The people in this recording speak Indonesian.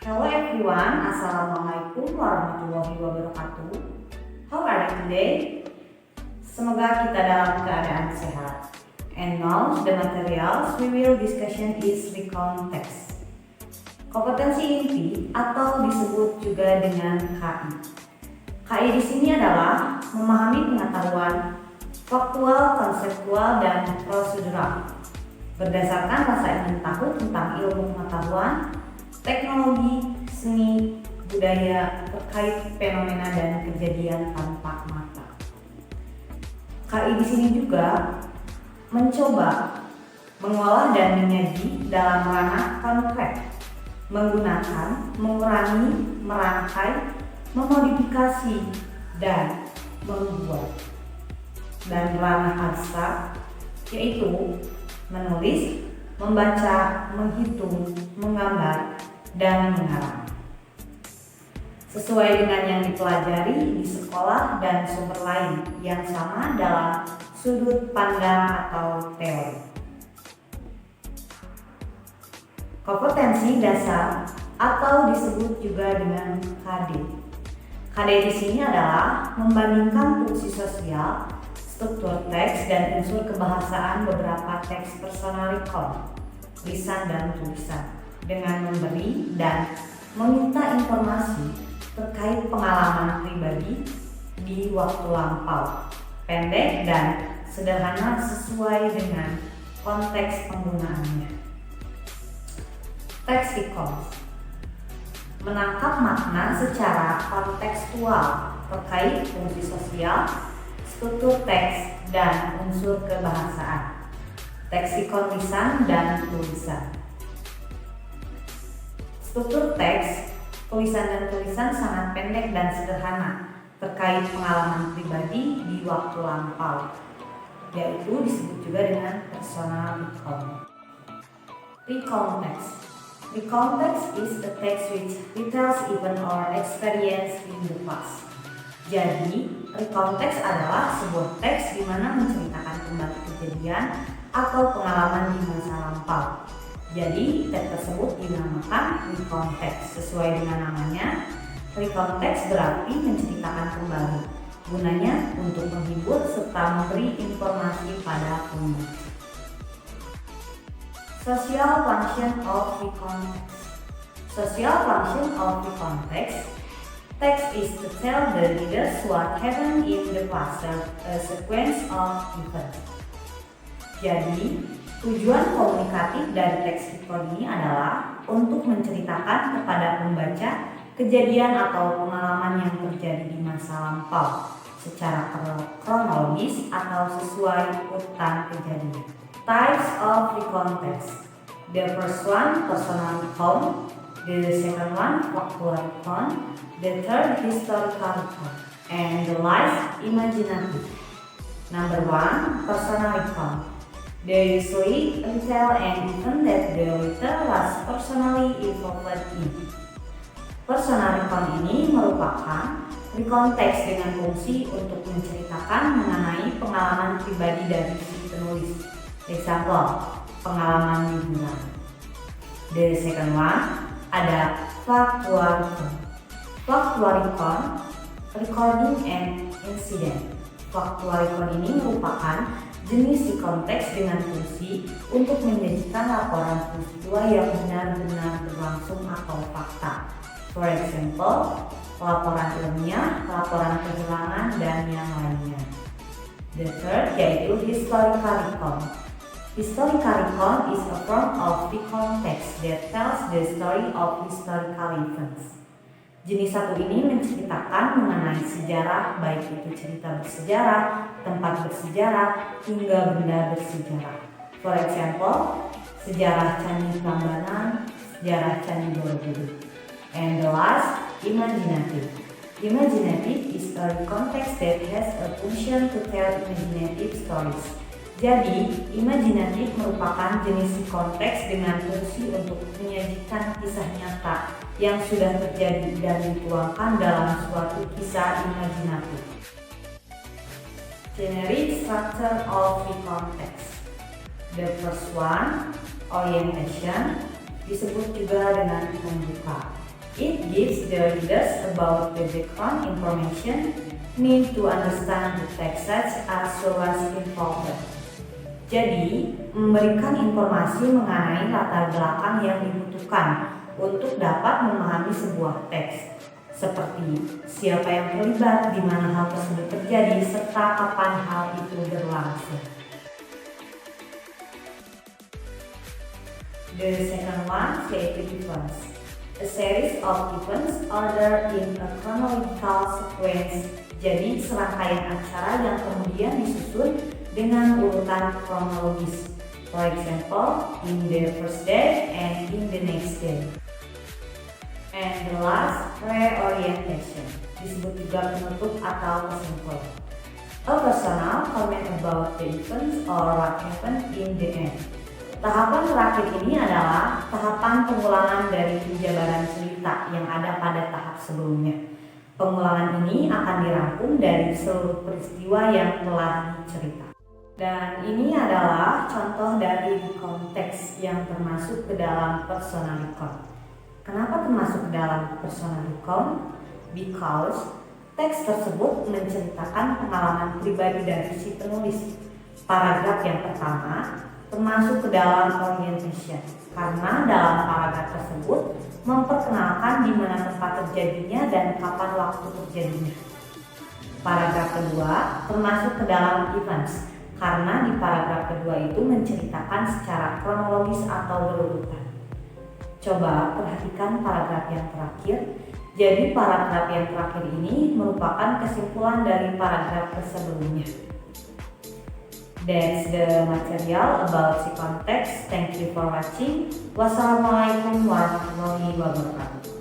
Hello everyone, Assalamualaikum warahmatullahi wabarakatuh. How are you today? Semoga kita dalam keadaan sehat. And now the materials we will discussion is recount text. Kompetensi inti atau disebut juga dengan KI. KI di sini adalah memahami pengetahuan faktual, konseptual, dan prosedural berdasarkan rasa ingin tahu tentang ilmu pengetahuan, teknologi, seni, budaya terkait fenomena dan kejadian tanpa mata. KI di sini juga mencoba mengolah dan menyaji dalam ranah konkret, menggunakan, mengurangi, merangkai, memodifikasi, dan membuat. Dan ranah abstrak yaitu menulis, membaca, menghitung, menggambar, dan mengarang. Sesuai dengan yang dipelajari di sekolah dan sumber lain yang sama dalam sudut pandang atau teori. Kompetensi dasar atau disebut juga dengan KD. KD di sini adalah membandingkan fungsi sosial, struktur teks, dan unsur kebahasaan beberapa teks personal record, lisan dan tulisan, dengan memberi dan meminta informasi terkait pengalaman pribadi di waktu lampau, pendek dan sederhana sesuai dengan konteks penggunaannya. Teks recall menangkap makna secara kontekstual terkait fungsi sosial, struktur teks, dan unsur kebahasaan. Teksikon lisan dan tulisan. Struktur teks, tulisan dan tulisan sangat pendek dan sederhana terkait pengalaman pribadi di waktu lampau, yaitu disebut juga dengan personal recall. Recall text. Recall text is a text which retells event or experience in the past. Jadi, recall text adalah sebuah teks di mana menceritakan kembali kejadian atau pengalaman di masa lampau. Jadi, teks tersebut dinamakan recall text. Sesuai dengan namanya, recall text berarti menceritakan kembali. Gunanya untuk menghibur serta memberi informasi pada pembaca. Social function of recall text. Social function of recall text. Text is to tell the readers what happened in the past, a sequence of events. Jadi, tujuan komunikatif dari teks recall ini adalah untuk menceritakan kepada pembaca kejadian atau pengalaman yang terjadi di masa lampau secara kronologis atau sesuai urutan kejadian. Types of recall text. The first one, personal recall. The second one, factual recall. The third, historical recall. And the last, imaginative. Number one, personal recall. They usually retell an event that the reader was personally involved in. Personal recall ini merupakan recall text dengan fungsi untuk menceritakan mengenai pengalaman pribadi dari si penulis. Example, pengalaman liburan. The second one, ada factual recall. Factual recall, recording an incident. Factual recall ini merupakan jenis recall text dengan fungsi untuk menyajikan laporan peristiwa yang benar-benar berlangsung atau fakta. For example, laporan ilmiah, laporan kehilangan, dan yang lainnya. The third yaitu historical recall. Historical recall is a form of recall text that tells the story of historical events. Jenis satu ini menceritakan mengenai sejarah, baik itu cerita bersejarah, tempat bersejarah, hingga benda bersejarah. For example, sejarah Candi Prambanan, sejarah Candi Borobudur. And the last, imaginative. Imaginative is a context that has a function to tell imaginative stories. Jadi, imajinatif merupakan jenis konteks dengan fungsi untuk menyajikan kisah nyata yang sudah terjadi dan dituangkan dalam suatu kisah imajinatif. Generic structure of recall text. The first one, orientation, disebut juga dengan pembuka. gives the readers about the background information need to understand the text as well as involved. Jadi, memberikan informasi mengenai latar belakang yang dibutuhkan untuk dapat memahami sebuah teks, seperti siapa yang terlibat, di mana hal tersebut terjadi, serta kapan hal itu berlangsung. The second one, creative events. A series of events ordered in a chronological sequence. Jadi, serangkaian acara yang kemudian disusun dengan urutan kronologis. For example, in the first day and in the next day. And the last, reorientation, disebut juga penutup atau kesimpulan. A personal comment about the events or what happened in the end. Tahapan terakhir ini adalah tahapan pengulangan dari penjabaran cerita yang ada pada tahap sebelumnya. Pengulangan ini akan dirangkum dari seluruh peristiwa yang telah diceritakan. Dan ini adalah contoh dari konteks yang termasuk ke dalam personal recount. Kenapa termasuk ke dalam personal recount? Because teks tersebut menceritakan pengalaman pribadi dari si penulis. Paragraf yang pertama termasuk ke dalam orientation, karena dalam paragraf tersebut memperkenalkan di mana tempat terjadinya dan kapan waktu terjadinya. Paragraf kedua termasuk ke dalam events, karena di paragraf kedua itu menceritakan secara kronologis atau berurutan. Coba perhatikan paragraf yang terakhir. Jadi paragraf yang terakhir ini merupakan kesimpulan dari paragraf sebelumnya. That's the material about the context. Thank you for watching. Wassalamualaikum warahmatullahi wabarakatuh.